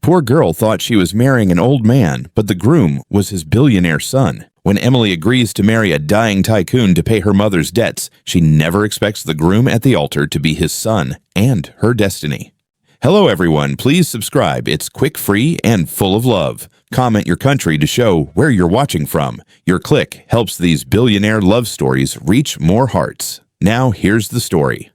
Poor girl thought she was marrying an old man, but the groom was his billionaire son. When Emily agrees to marry a dying tycoon to pay her mother's debts, she never expects the groom at the altar to be his son and her destiny. Hello everyone, please subscribe. It's quick, free, and full of love. Comment your country to show where you're watching from. Your click helps these billionaire love stories reach more hearts. Now here's the story.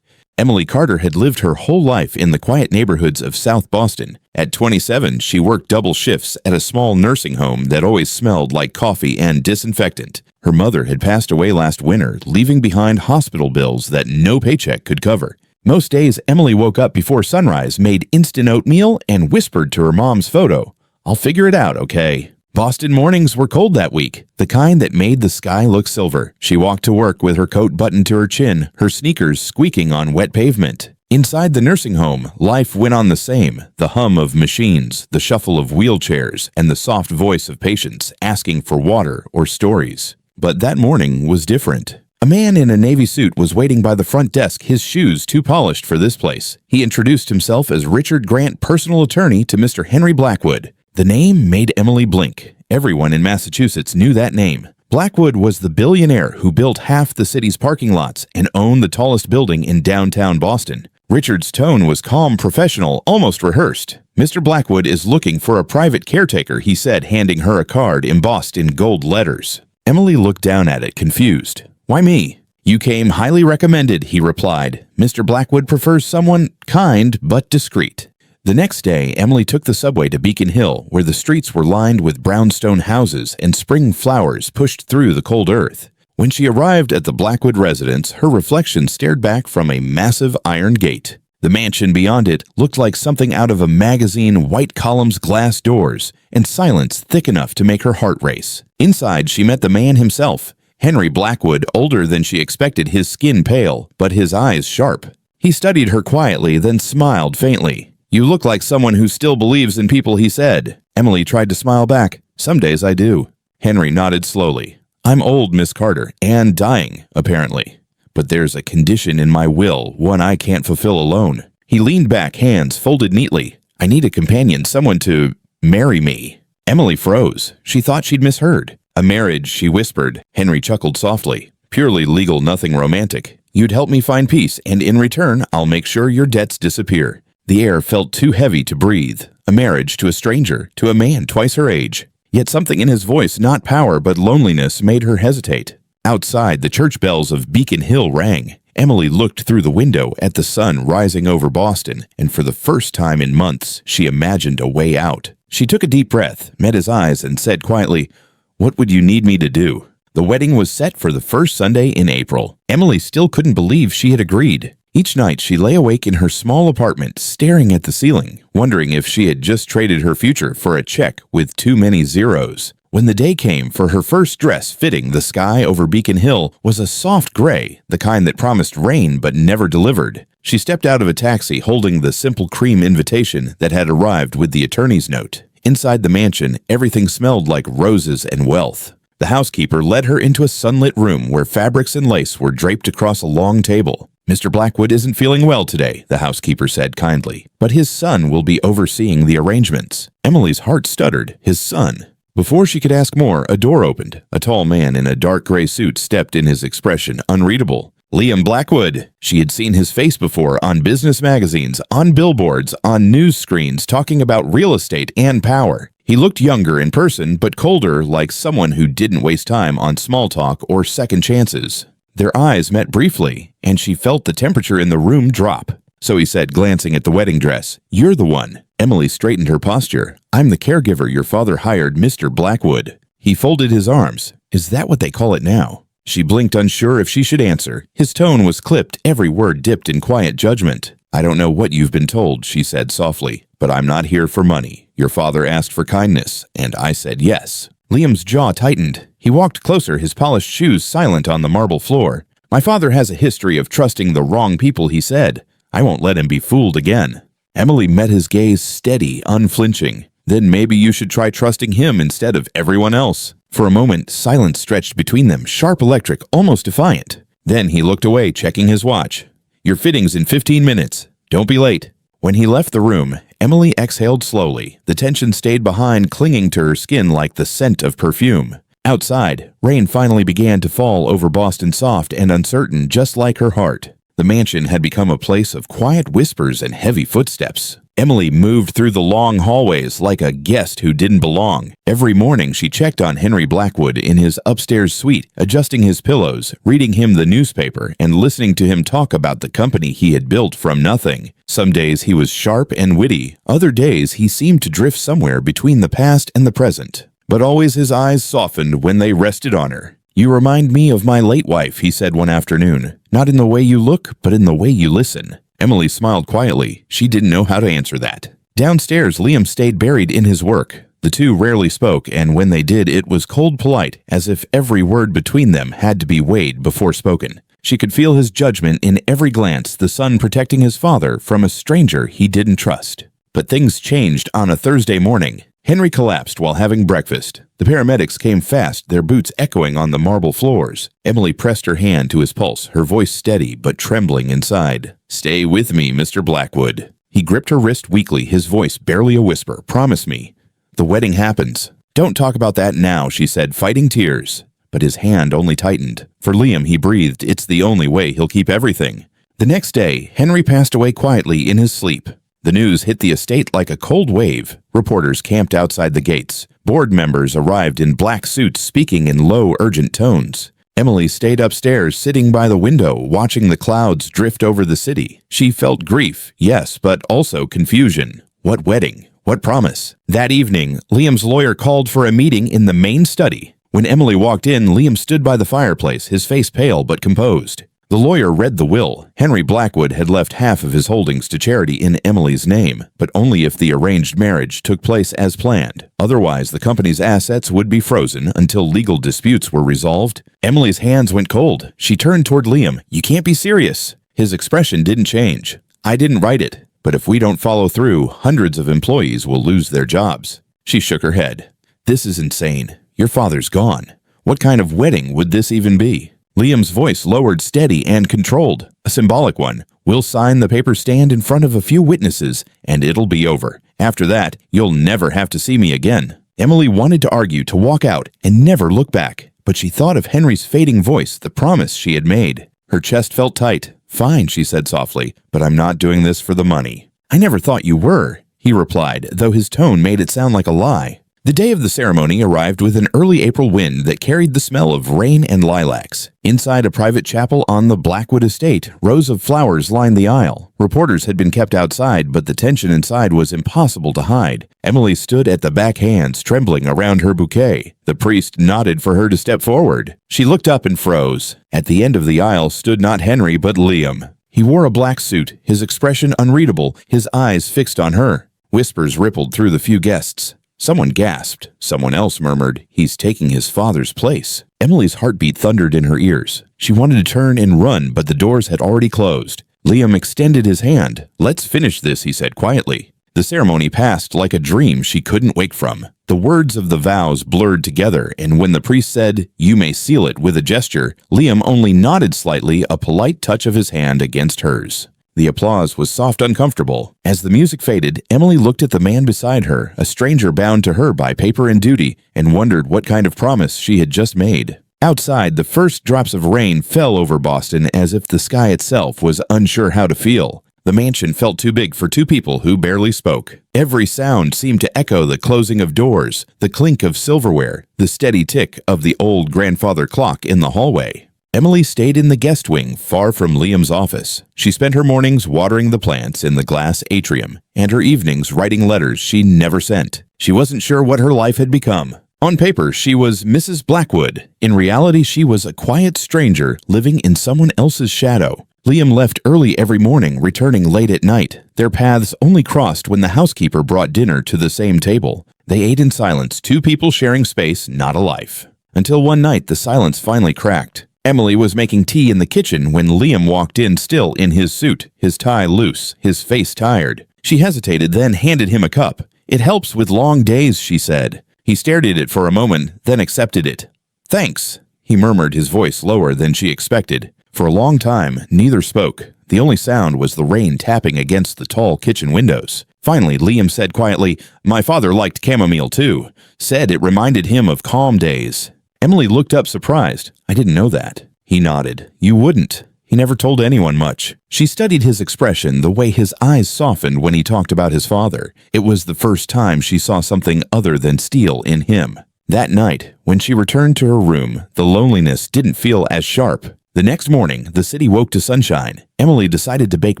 Emily Carter had lived her whole life in the quiet neighborhoods of South Boston. At 27, she worked double shifts at a small nursing home that always smelled like coffee and disinfectant. Her mother had passed away last winter, leaving behind hospital bills that no paycheck could cover. Most days, Emily woke up before sunrise, made instant oatmeal, and whispered to her mom's photo, "I'll figure it out, okay?" Boston mornings were cold that week, the kind that made the sky look silver. She walked to work with her coat buttoned to her chin, her sneakers squeaking on wet pavement. Inside the nursing home, life went on the same, the hum of machines, the shuffle of wheelchairs, and the soft voice of patients asking for water or stories. But that morning was different. A man in a navy suit was waiting by the front desk, his shoes too polished for this place. He introduced himself as Richard Grant, personal attorney to Mr. Henry Blackwood. The name made Emily blink. Everyone in Massachusetts knew that name. Blackwood was the billionaire who built half the city's parking lots and owned the tallest building in downtown Boston. Richard's tone was calm, professional, almost rehearsed. "Mr. Blackwood is looking for a private caretaker," he said, handing her a card embossed in gold letters. Emily looked down at it, confused. "Why me?" "You came highly recommended," he replied. "Mr. Blackwood prefers someone kind but discreet." The next day, Emily took the subway to Beacon Hill, where the streets were lined with brownstone houses and spring flowers pushed through the cold earth. When she arrived at the Blackwood residence, her reflection stared back from a massive iron gate. The mansion beyond it looked like something out of a magazine, white columns, glass doors, and silence thick enough to make her heart race. Inside, she met the man himself, Henry Blackwood, older than she expected, his skin pale, but his eyes sharp. He studied her quietly, then smiled faintly. "You look like someone who still believes in people," he said. Emily tried to smile back. "Some days I do." Henry nodded slowly. "I'm old, Miss Carter, and dying, apparently. But there's a condition in my will, one I can't fulfill alone." He leaned back, hands folded neatly. "I need a companion, someone to marry me." Emily froze. She thought she'd misheard. "A marriage," she whispered. Henry chuckled softly. "Purely legal, nothing romantic. You'd help me find peace, and in return, I'll make sure your debts disappear." The air felt too heavy to breathe. A marriage to a stranger, to a man twice her age. Yet something in his voice, not power but loneliness, made her hesitate. Outside, the church bells of Beacon Hill rang. Emily looked through the window at the sun rising over Boston, and for the first time in months, she imagined a way out. She took a deep breath, met his eyes, and said quietly, "What would you need me to do?" The wedding was set for the first Sunday in April. Emily still couldn't believe she had agreed. Each night, she lay awake in her small apartment, staring at the ceiling, wondering if she had just traded her future for a check with too many zeros. When the day came for her first dress fitting, the sky over Beacon Hill was a soft gray, the kind that promised rain but never delivered. She stepped out of a taxi holding the simple cream invitation that had arrived with the attorney's note. Inside the mansion, everything smelled like roses and wealth. The housekeeper led her into a sunlit room where fabrics and lace were draped across a long table. "Mr. Blackwood isn't feeling well today," the housekeeper said kindly, "but his son will be overseeing the arrangements." Emily's heart stuttered. His son. Before she could ask more, a door opened. A tall man in a dark gray suit stepped in, his expression unreadable. Liam Blackwood. She had seen his face before on business magazines, on billboards, on news screens, talking about real estate and power. He looked younger in person, but colder, like someone who didn't waste time on small talk or second chances. Their eyes met briefly, and she felt the temperature in the room drop. So he said, glancing at the wedding dress, "You're the one." Emily straightened her posture. "I'm the caregiver your father hired, Mr. Blackwood." He folded his arms. "Is that what they call it now?" She blinked, unsure if she should answer. His tone was clipped, every word dipped in quiet judgment. "I don't know what you've been told," she said softly, "but I'm not here for money. Your father asked for kindness, and I said yes." Liam's jaw tightened. He walked closer, his polished shoes silent on the marble floor. "My father has a history of trusting the wrong people," he said. "I won't let him be fooled again." Emily met his gaze, steady, unflinching. "Then maybe you should try trusting him instead of everyone else." For a moment, silence stretched between them, sharp, electric, almost defiant. Then he looked away, checking his watch. "Your fitting's in 15 minutes. Don't be late." When he left the room, Emily exhaled slowly. The tension stayed behind, clinging to her skin like the scent of perfume. Outside, rain finally began to fall over Boston, soft and uncertain, just like her heart. The mansion had become a place of quiet whispers and heavy footsteps. Emily moved through the long hallways like a guest who didn't belong. Every morning she checked on Henry Blackwood in his upstairs suite, adjusting his pillows, reading him the newspaper, and listening to him talk about the company he had built from nothing. Some days he was sharp and witty. Other days he seemed to drift somewhere between the past and the present. But always his eyes softened when they rested on her. "You remind me of my late wife," he said one afternoon. "Not in the way you look, but in the way you listen." Emily smiled quietly. She didn't know how to answer that. Downstairs, Liam stayed buried in his work. The two rarely spoke, and when they did, it was cold polite, as if every word between them had to be weighed before spoken. She could feel his judgment in every glance, the son protecting his father from a stranger he didn't trust. But things changed on a Thursday morning. Henry collapsed while having breakfast. The paramedics came fast, their boots echoing on the marble floors. Emily pressed her hand to his pulse, her voice steady but trembling inside. "Stay with me, Mr. Blackwood." He gripped her wrist weakly, his voice barely a whisper. "Promise me. The wedding happens." "Don't talk about that now," she said, fighting tears. But his hand only tightened. For Liam, he breathed, "It's the only way he'll keep everything." The next day, Henry passed away quietly in his sleep. The news hit the estate like a cold wave. Reporters camped outside the gates. Board members arrived in black suits, speaking in low, urgent tones. Emily stayed upstairs, sitting by the window, watching the clouds drift over the city. She felt grief, yes, but also confusion. What wedding? What promise? That evening, Liam's lawyer called for a meeting in the main study. When Emily walked in, Liam stood by the fireplace, his face pale but composed. The lawyer read the will. Henry Blackwood had left half of his holdings to charity in Emily's name, but only if the arranged marriage took place as planned. Otherwise, the company's assets would be frozen until legal disputes were resolved. Emily's hands went cold. She turned toward Liam. "You can't be serious." His expression didn't change. "I didn't write it, but if we don't follow through, hundreds of employees will lose their jobs." She shook her head. "This is insane. Your father's gone. What kind of wedding would this even be?" Liam's voice lowered, steady and controlled, a symbolic one. "We'll sign the paper, stand in front of a few witnesses, and it'll be over. After that, you'll never have to see me again." Emily wanted to argue, to walk out, and never look back. But she thought of Henry's fading voice, the promise she had made. Her chest felt tight. "Fine," she said softly, "but I'm not doing this for the money." "I never thought you were," he replied, though his tone made it sound like a lie. The day of the ceremony arrived with an early April wind that carried the smell of rain and lilacs. Inside a private chapel on the Blackwood estate, rows of flowers lined the aisle. Reporters had been kept outside, but the tension inside was impossible to hide. Emily stood at the back, hands trembling around her bouquet. The priest nodded for her to step forward. She looked up and froze. At the end of the aisle stood not Henry, but Liam. He wore a black suit, his expression unreadable, his eyes fixed on her. Whispers rippled through the few guests. Someone gasped. Someone else murmured, "He's taking his father's place." Emily's heartbeat thundered in her ears. She wanted to turn and run, but the doors had already closed. Liam extended his hand. "Let's finish this," he said quietly. The ceremony passed like a dream she couldn't wake from. The words of the vows blurred together, and when the priest said, "You may seal it," with a gesture, Liam only nodded slightly, a polite touch of his hand against hers. The applause was soft, uncomfortable. As the music faded, Emily looked at the man beside her, a stranger bound to her by paper and duty, and wondered what kind of promise she had just made. Outside, the first drops of rain fell over Boston as if the sky itself was unsure how to feel. The mansion felt too big for two people who barely spoke. Every sound seemed to echo the closing of doors, the clink of silverware, the steady tick of the old grandfather clock in the hallway. Emily stayed in the guest wing, far from Liam's office. She spent her mornings watering the plants in the glass atrium, and her evenings writing letters she never sent. She wasn't sure what her life had become. On paper, she was Mrs. Blackwood. In reality, she was a quiet stranger living in someone else's shadow. Liam left early every morning, returning late at night. Their paths only crossed when the housekeeper brought dinner to the same table. They ate in silence, two people sharing space, not a life. Until one night, the silence finally cracked. Emily was making tea in the kitchen when Liam walked in, still in his suit, his tie loose, his face tired. She hesitated, then handed him a cup. "It helps with long days," she said. He stared at it for a moment, then accepted it. "Thanks," he murmured, his voice lower than she expected. For a long time, neither spoke. The only sound was the rain tapping against the tall kitchen windows. Finally, Liam said quietly, "My father liked chamomile too. Said it reminded him of calm days." Emily looked up surprised. "I didn't know that." He nodded. "You wouldn't. He never told anyone much." She studied his expression, the way his eyes softened when he talked about his father. It was the first time she saw something other than steel in him. That night, when she returned to her room, the loneliness didn't feel as sharp. The next morning, the city woke to sunshine. Emily decided to bake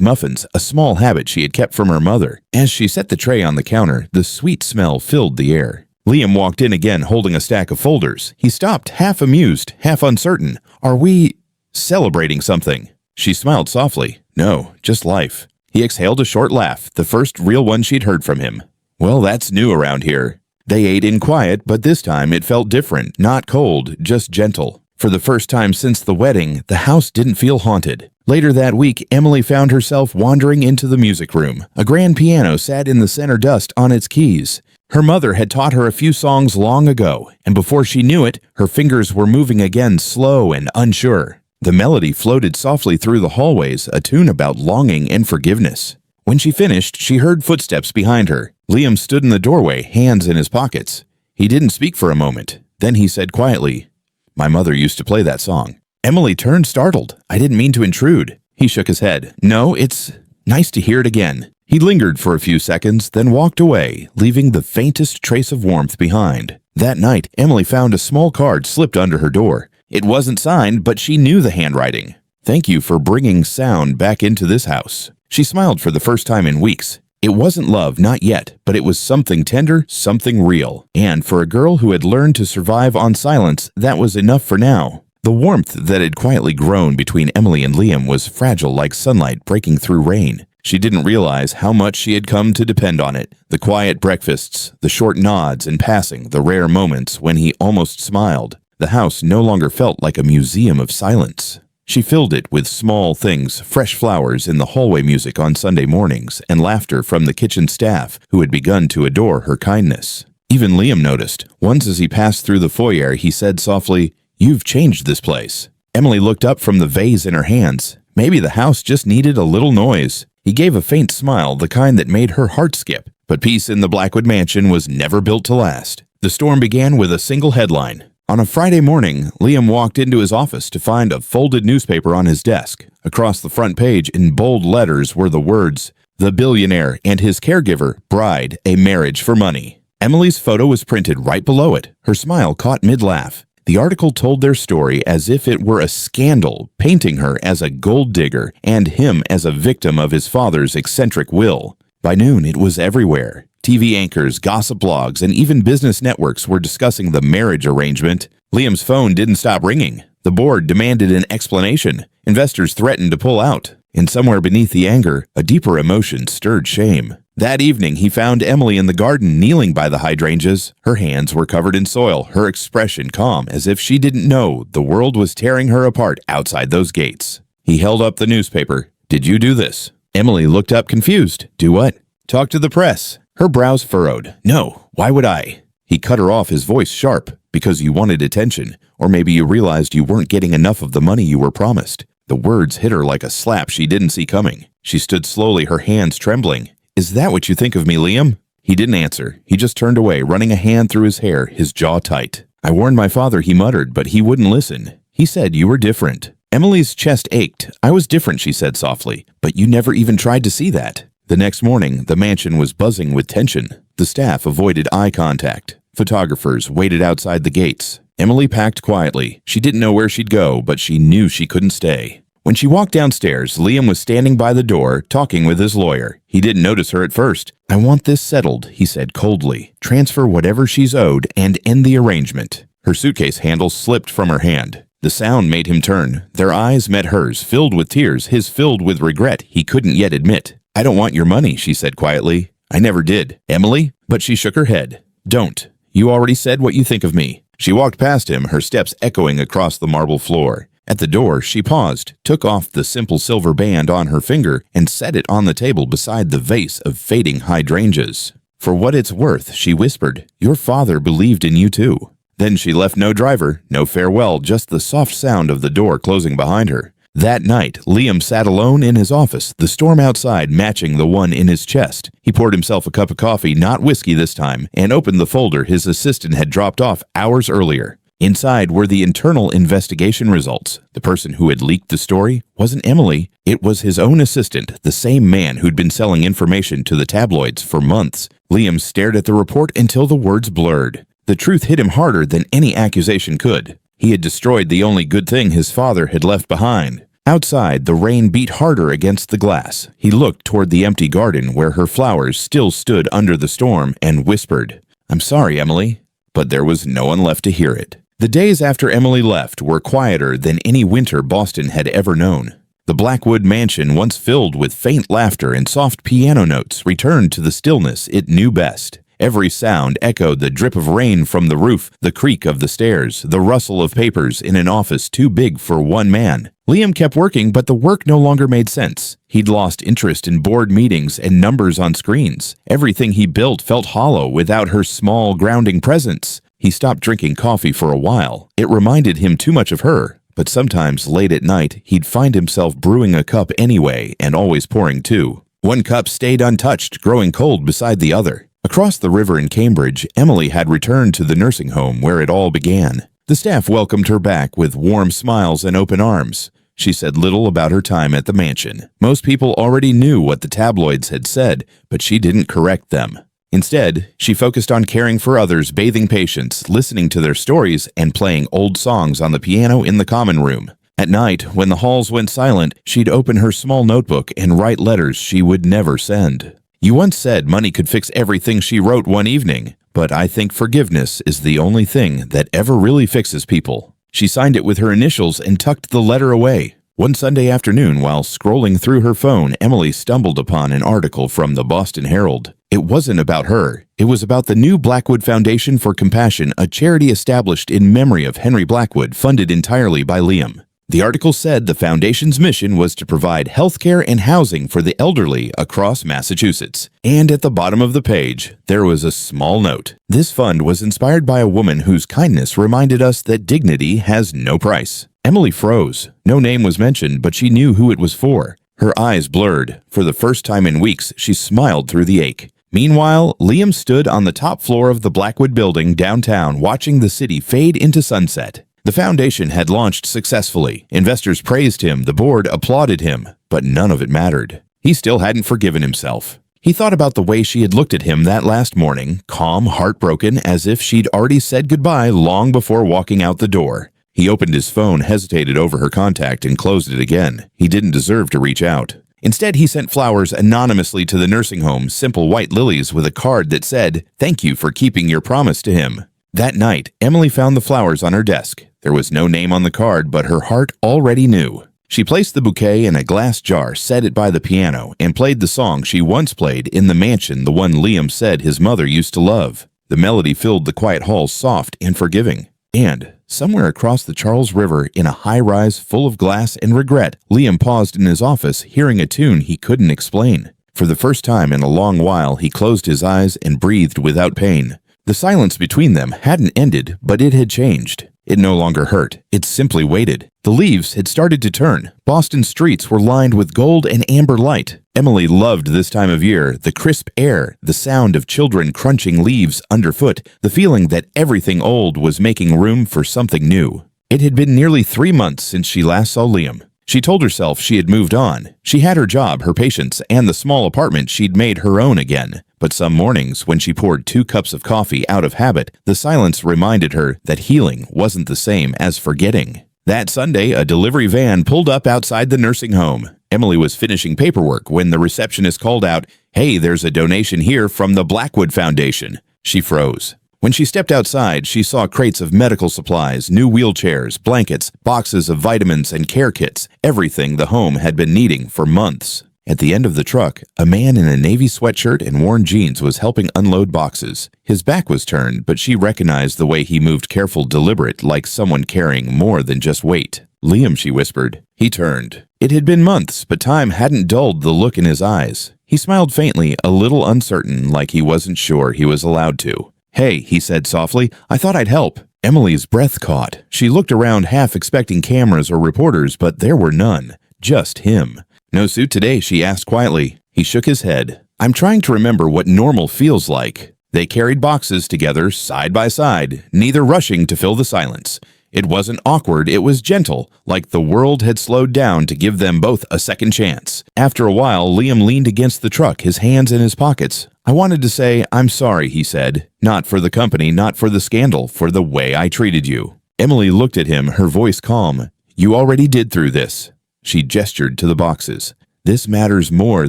muffins, a small habit she had kept from her mother. As she set the tray on the counter, the sweet smell filled the air. Liam walked in again holding a stack of folders. He stopped, half amused, half uncertain. "Are we celebrating something?" She smiled softly. "No, just life." He exhaled a short laugh, the first real one she'd heard from him. "Well, that's new around here." They ate in quiet, but this time it felt different, not cold, just gentle. For the first time since the wedding, the house didn't feel haunted. Later that week, Emily found herself wandering into the music room. A grand piano sat in the center dust on its keys. Her mother had taught her a few songs long ago, and before she knew it, her fingers were moving again, slow and unsure. The melody floated softly through the hallways, a tune about longing and forgiveness. When she finished, she heard footsteps behind her. Liam stood in the doorway, hands in his pockets. He didn't speak for a moment. Then he said quietly, "My mother used to play that song." Emily turned startled. "I didn't mean to intrude." He shook his head. "No, it's nice to hear it again." He lingered for a few seconds, then walked away, leaving the faintest trace of warmth behind. That night, Emily found a small card slipped under her door. It wasn't signed, but she knew the handwriting. "Thank you for bringing sound back into this house." She smiled for the first time in weeks. It wasn't love, not yet, but it was something tender, something real. And for a girl who had learned to survive on silence, that was enough for now. The warmth that had quietly grown between Emily and Liam was fragile like sunlight breaking through rain. She didn't realize how much she had come to depend on it. The quiet breakfasts, the short nods in passing, the rare moments when he almost smiled. The house no longer felt like a museum of silence. She filled it with small things, fresh flowers in the hallway music on Sunday mornings, and laughter from the kitchen staff who had begun to adore her kindness. Even Liam noticed. Once as he passed through the foyer, he said softly, "You've changed this place." Emily looked up from the vase in her hands. Maybe the house just needed a little noise. He gave a faint smile, the kind that made her heart skip. But peace in the Blackwood mansion was never built to last. The storm began with a single headline. On a Friday morning, Liam walked into his office to find a folded newspaper on his desk. Across the front page, in bold letters, were the words, "The Billionaire and His Caregiver, Bride, A Marriage for Money." Emily's photo was printed right below it. Her smile caught mid-laugh. The article told their story as if it were a scandal, painting her as a gold digger and him as a victim of his father's eccentric will. By noon, it was everywhere. TV anchors, gossip blogs, and even business networks were discussing the marriage arrangement. Liam's phone didn't stop ringing. The board demanded an explanation. Investors threatened to pull out. And somewhere beneath the anger, a deeper emotion stirred shame. That evening, he found Emily in the garden kneeling by the hydrangeas. Her hands were covered in soil, her expression calm, as if she didn't know the world was tearing her apart outside those gates. He held up the newspaper. "Did you do this?" Emily looked up confused. "Do what?" "Talk to the press." Her brows furrowed. "No, why would I?" He cut her off, his voice sharp. "Because you wanted attention. Or maybe you realized you weren't getting enough of the money you were promised." The words hit her like a slap she didn't see coming. She stood slowly, her hands trembling. "Is that what you think of me, Liam?" He didn't answer. He just turned away, running a hand through his hair, his jaw tight. "I warned my father," he muttered, but he wouldn't listen. "He said you were different." Emily's chest ached. "I was different," she said softly, "but you never even tried to see that." The next morning, the mansion was buzzing with tension. The staff avoided eye contact. Photographers waited outside the gates. Emily packed quietly. She didn't know where she'd go, but she knew she couldn't stay. When she walked downstairs, Liam was standing by the door, talking with his lawyer. He didn't notice her at first. "I want this settled," he said coldly. "Transfer whatever she's owed and end the arrangement." Her suitcase handle slipped from her hand. The sound made him turn. Their eyes met hers, filled with tears, his filled with regret he couldn't yet admit. "I don't want your money," she said quietly. "I never did." "Emily?" But she shook her head. "Don't. You already said what you think of me." She walked past him, her steps echoing across the marble floor. At the door, she paused, took off the simple silver band on her finger, and set it on the table beside the vase of fading hydrangeas. "For what it's worth," she whispered, "your father believed in you too." Then she left no driver, no farewell, just the soft sound of the door closing behind her. That night, Liam sat alone in his office, the storm outside matching the one in his chest. He poured himself a cup of coffee, not whiskey this time, and opened the folder his assistant had dropped off hours earlier. Inside were the internal investigation results. The person who had leaked the story wasn't Emily. It was his own assistant, the same man who'd been selling information to the tabloids for months. Liam stared at the report until the words blurred. The truth hit him harder than any accusation could. He had destroyed the only good thing his father had left behind. Outside, the rain beat harder against the glass. He looked toward the empty garden where her flowers still stood under the storm and whispered, "I'm sorry, Emily." But there was no one left to hear it. The days after Emily left were quieter than any winter Boston had ever known. The Blackwood mansion, once filled with faint laughter and soft piano notes, returned to the stillness it knew best. Every sound echoed the drip of rain from the roof, the creak of the stairs, the rustle of papers in an office too big for one man. Liam kept working, but the work no longer made sense. He'd lost interest in board meetings and numbers on screens. Everything he built felt hollow without her small, grounding presence. He stopped drinking coffee for a while. It reminded him too much of her. But sometimes, late at night, he'd find himself brewing a cup anyway and always pouring two. One cup stayed untouched, growing cold beside the other. Across the river in Cambridge, Emily had returned to the nursing home where it all began. The staff welcomed her back with warm smiles and open arms. She said little about her time at the mansion. Most people already knew what the tabloids had said, but she didn't correct them. Instead, she focused on caring for others, bathing patients, listening to their stories, and playing old songs on the piano in the common room. At night, when the halls went silent, she'd open her small notebook and write letters she would never send. "You once said money could fix everything," she wrote one evening, "but I think forgiveness is the only thing that ever really fixes people." She signed it with her initials and tucked the letter away. One Sunday afternoon, while scrolling through her phone, Emily stumbled upon an article from the Boston Herald. It wasn't about her. It was about the new Blackwood Foundation for Compassion, a charity established in memory of Henry Blackwood, funded entirely by Liam. The article said the foundation's mission was to provide health care and housing for the elderly across Massachusetts. And at the bottom of the page, there was a small note. This fund was inspired by a woman whose kindness reminded us that dignity has no price. Emily froze. No name was mentioned, but she knew who it was for. Her eyes blurred. For the first time in weeks, she smiled through the ache. Meanwhile, Liam stood on the top floor of the Blackwood building downtown, watching the city fade into sunset. The foundation had launched successfully. Investors praised him, the board applauded him, but none of it mattered. He still hadn't forgiven himself. He thought about the way she had looked at him that last morning, calm, heartbroken, as if she'd already said goodbye long before walking out the door. He opened his phone, hesitated over her contact, and closed it again. He didn't deserve to reach out. Instead, he sent flowers anonymously to the nursing home, simple white lilies with a card that said, "Thank you for keeping your promise to him." That night, Emily found the flowers on her desk. There was no name on the card, but her heart already knew. She placed the bouquet in a glass jar, set it by the piano, and played the song she once played in the mansion, the one Liam said his mother used to love. The melody filled the quiet halls soft and forgiving. And somewhere across the Charles River, in a high-rise full of glass and regret, Liam paused in his office, hearing a tune he couldn't explain. For the first time in a long while, he closed his eyes and breathed without pain. The silence between them hadn't ended, but it had changed. It no longer hurt. It simply waited. The leaves had started to turn. Boston's streets were lined with gold and amber light. Emily loved this time of year, the crisp air, the sound of children crunching leaves underfoot, the feeling that everything old was making room for something new. It had been nearly 3 months since she last saw Liam. She told herself she had moved on. She had her job, her patients, and the small apartment she'd made her own again. But some mornings, when she poured 2 cups of coffee out of habit, the silence reminded her that healing wasn't the same as forgetting. That Sunday, a delivery van pulled up outside the nursing home. Emily was finishing paperwork when the receptionist called out, "Hey, there's a donation here from the Blackwood Foundation." She froze. When she stepped outside, she saw crates of medical supplies, new wheelchairs, blankets, boxes of vitamins and care kits, everything the home had been needing for months. At the end of the truck, a man in a navy sweatshirt and worn jeans was helping unload boxes. His back was turned, but she recognized the way he moved, careful, deliberate, like someone carrying more than just weight. "Liam," she whispered. He turned. It had been months, but time hadn't dulled the look in his eyes. He smiled faintly, a little uncertain, like he wasn't sure he was allowed to. "Hey," he said softly, "I thought I'd help." Emily's breath caught. She looked around half expecting cameras or reporters, but there were none. Just him. "No suit today?" she asked quietly. He shook his head. "I'm trying to remember what normal feels like." They carried boxes together, side by side, neither rushing to fill the silence. It wasn't awkward, it was gentle, like the world had slowed down to give them both a second chance. After a while, Liam leaned against the truck, his hands in his pockets. "I wanted to say, I'm sorry," he said. "Not for the company, not for the scandal, for the way I treated you." Emily looked at him, her voice calm. "You already did through this." She gestured to the boxes. "This matters more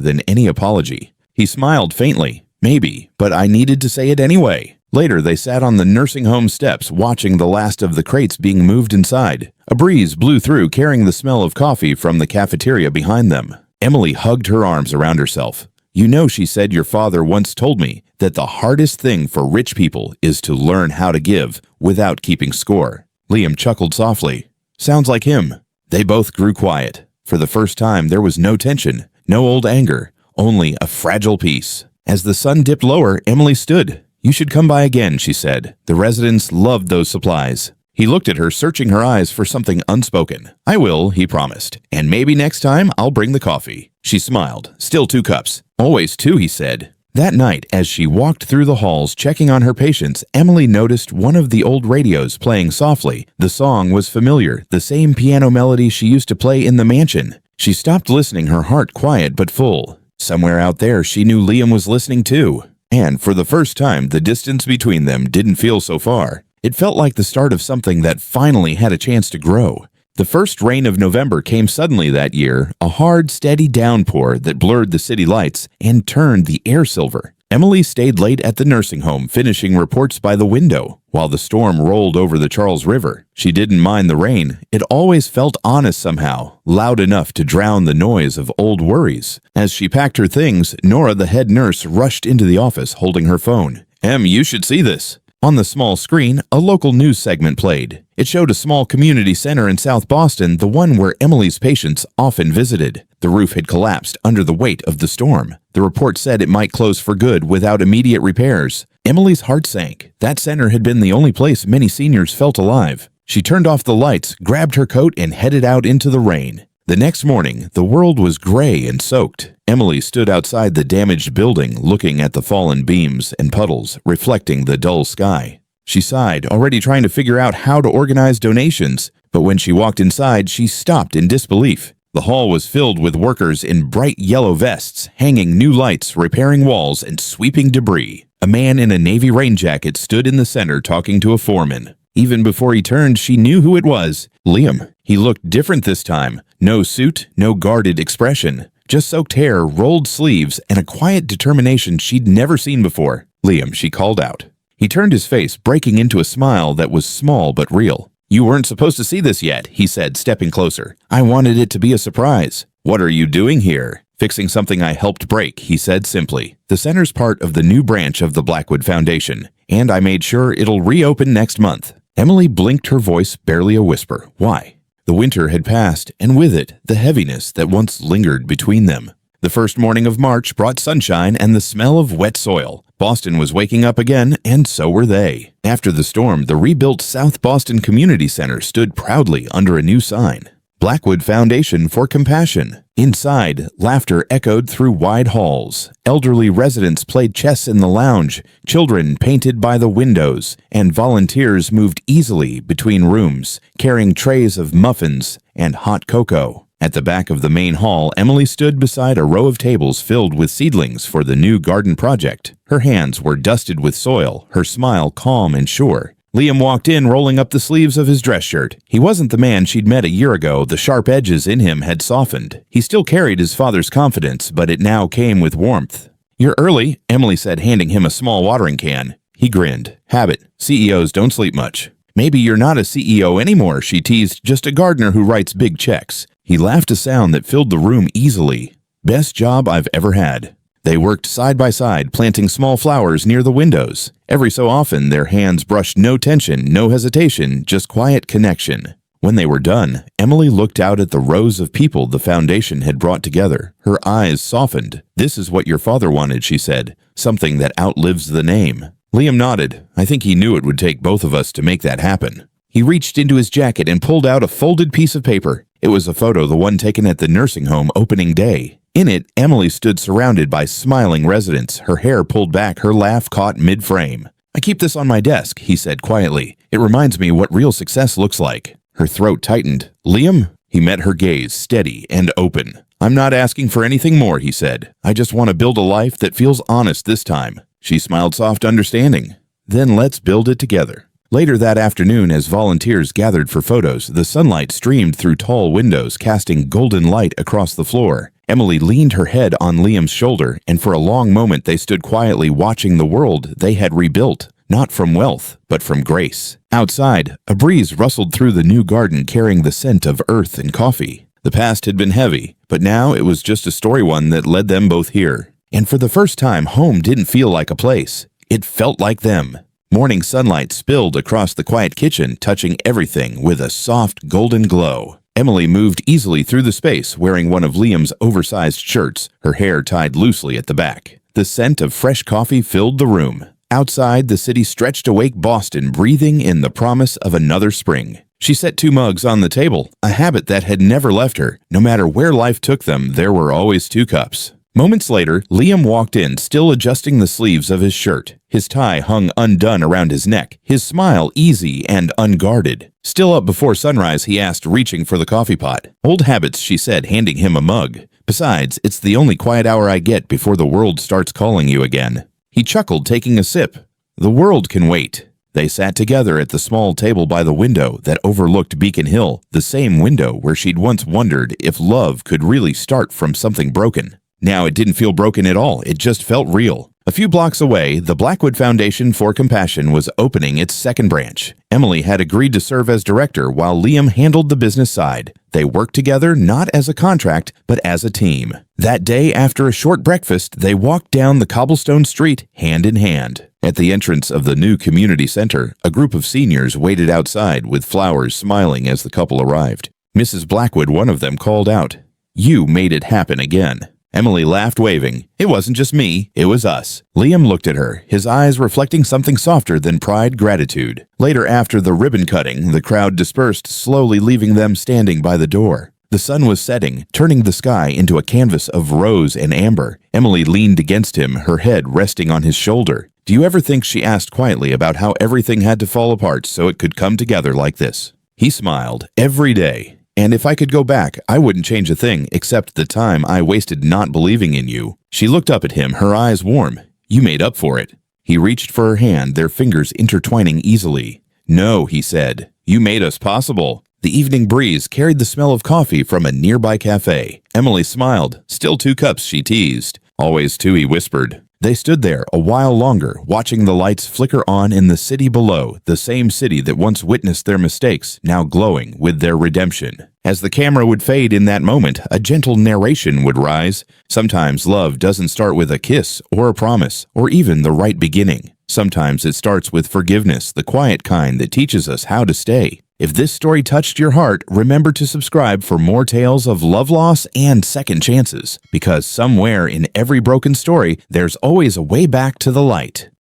than any apology." He smiled faintly. "Maybe, but I needed to say it anyway." Later, they sat on the nursing home steps, watching the last of the crates being moved inside. A breeze blew through, carrying the smell of coffee from the cafeteria behind them. Emily hugged her arms around herself. "You know," she said, "your father once told me that the hardest thing for rich people is to learn how to give without keeping score." Liam chuckled softly. "Sounds like him." They both grew quiet. For the first time, there was no tension, no old anger, only a fragile peace. As the sun dipped lower, Emily stood. "You should come by again," she said. "The residents loved those supplies." He looked at her, searching her eyes for something unspoken. "I will," he promised. "And maybe next time I'll bring the coffee." She smiled. "Still 2 cups." "Always 2, he said. That night, as she walked through the halls checking on her patients, Emily noticed one of the old radios playing softly. The song was familiar, the same piano melody she used to play in the mansion. She stopped listening, her heart quiet but full. Somewhere out there, she knew Liam was listening too. And for the first time, the distance between them didn't feel so far. It felt like the start of something that finally had a chance to grow. The first rain of November came suddenly that year, a hard, steady downpour that blurred the city lights and turned the air silver. Emily stayed late at the nursing home, finishing reports by the window, while the storm rolled over the Charles River. She didn't mind the rain. It always felt honest somehow, loud enough to drown the noise of old worries. As she packed her things, Nora, the head nurse, rushed into the office holding her phone. "Em, you should see this." On the small screen, a local news segment played. It showed a small community center in South Boston, the one where Emily's patients often visited. The roof had collapsed under the weight of the storm. The report said it might close for good without immediate repairs. Emily's heart sank. That center had been the only place many seniors felt alive. She turned off the lights, grabbed her coat, and headed out into the rain. The next morning, the world was gray and soaked. Emily stood outside the damaged building, looking at the fallen beams and puddles, reflecting the dull sky. She sighed, already trying to figure out how to organize donations. But when she walked inside, she stopped in disbelief. The hall was filled with workers in bright yellow vests, hanging new lights, repairing walls, and sweeping debris. A man in a navy rain jacket stood in the center talking to a foreman. Even before he turned, she knew who it was. Liam. He looked different this time. No suit, no guarded expression. Just soaked hair, rolled sleeves, and a quiet determination she'd never seen before. "Liam," she called out. He turned his face, breaking into a smile that was small but real. "You weren't supposed to see this yet," he said, stepping closer. "I wanted it to be a surprise." "What are you doing here?" "Fixing something I helped break," he said simply. "The center's part of the new branch of the Blackwood Foundation, and I made sure it'll reopen next month." Emily blinked, her voice barely a whisper. Why? The winter had passed, and with it, the heaviness that once lingered between them. The first morning of March brought sunshine and the smell of wet soil. Boston was waking up again, and so were they. After the storm, the rebuilt South Boston Community Center stood proudly under a new sign. Blackwood Foundation for Compassion. Inside, laughter echoed through wide halls. Elderly residents played chess in the lounge, children painted by the windows, and volunteers moved easily between rooms, carrying trays of muffins and hot cocoa. At the back of the main hall, Emily stood beside a row of tables filled with seedlings for the new garden project. Her hands were dusted with soil, her smile calm and sure. Liam walked in, rolling up the sleeves of his dress shirt. He wasn't the man she'd met a year ago. The sharp edges in him had softened. He still carried his father's confidence, but it now came with warmth. "You're early," Emily said, handing him a small watering can. He grinned. "Habit. CEOs don't sleep much." "Maybe you're not a CEO anymore," she teased, "just a gardener who writes big checks." He laughed, a sound that filled the room easily. "Best job I've ever had." They worked side by side, planting small flowers near the windows. Every so often, their hands brushed, no tension, no hesitation, just quiet connection. When they were done, Emily looked out at the rows of people the foundation had brought together. Her eyes softened. "This is what your father wanted," she said. "Something that outlives the name." Liam nodded. I think he knew it would take both of us to make that happen. He reached into his jacket and pulled out a folded piece of paper. It was a photo, the one taken at the nursing home opening day. In it, Emily stood surrounded by smiling residents, her hair pulled back, her laugh caught mid-frame. I keep this on my desk, he said quietly. It reminds me what real success looks like. Her throat tightened. Liam? He met her gaze, steady and open. I'm not asking for anything more, he said. I just want to build a life that feels honest this time. She smiled soft understanding. Then let's build it together. Later that afternoon, as volunteers gathered for photos, the sunlight streamed through tall windows, casting golden light across the floor. Emily leaned her head on Liam's shoulder, and for a long moment they stood quietly watching the world they had rebuilt, not from wealth, but from grace. Outside, a breeze rustled through the new garden carrying the scent of earth and coffee. The past had been heavy, but now it was just a story one that led them both here. And for the first time, home didn't feel like a place. It felt like them. Morning sunlight spilled across the quiet kitchen, touching everything with a soft golden glow. Emily moved easily through the space, wearing one of Liam's oversized shirts, her hair tied loosely at the back. The scent of fresh coffee filled the room. Outside, the city stretched awake Boston, breathing in the promise of another spring. She set 2 mugs on the table, a habit that had never left her. No matter where life took them, there were always 2 cups. Moments later, Liam walked in, still adjusting the sleeves of his shirt. His tie hung undone around his neck, his smile easy and unguarded. Still up before sunrise, he asked, reaching for the coffee pot. Old habits, she said, handing him a mug. Besides, it's the only quiet hour I get before the world starts calling you again. He chuckled, taking a sip. The world can wait. They sat together at the small table by the window that overlooked Beacon Hill, the same window where she'd once wondered if love could really start from something broken. Now it didn't feel broken at all, it just felt real. A few blocks away, the Blackwood Foundation for Compassion was opening its second branch. Emily had agreed to serve as director while Liam handled the business side. They worked together not as a contract, but as a team. That day, after a short breakfast, they walked down the cobblestone street, hand in hand. At the entrance of the new community center, a group of seniors waited outside with flowers, smiling as the couple arrived. Mrs. Blackwood, one of them, called out, "You made it happen again." Emily laughed, waving. It wasn't just me, it was us. Liam looked at her, his eyes reflecting something softer than pride, gratitude. Later, after the ribbon cutting, the crowd dispersed, slowly leaving them standing by the door. The sun was setting, turning the sky into a canvas of rose and amber. Emily leaned against him, her head resting on his shoulder. Do you ever think, she asked quietly, about how everything had to fall apart so it could come together like this? He smiled. Every day. And if I could go back, I wouldn't change a thing except the time I wasted not believing in you. She looked up at him, her eyes warm. You made up for it. He reached for her hand, their fingers intertwining easily. No, he said. You made us possible. The evening breeze carried the smell of coffee from a nearby cafe. Emily smiled. Still 2 cups, she teased. Always 2, he whispered. They stood there a while longer, watching the lights flicker on in the city below, the same city that once witnessed their mistakes, now glowing with their redemption. As the camera would fade in that moment, a gentle narration would rise. Sometimes love doesn't start with a kiss or a promise, or even the right beginning. Sometimes it starts with forgiveness, the quiet kind that teaches us how to stay. If this story touched your heart, remember to subscribe for more tales of love loss and second chances, because somewhere in every broken story, there's always a way back to the light.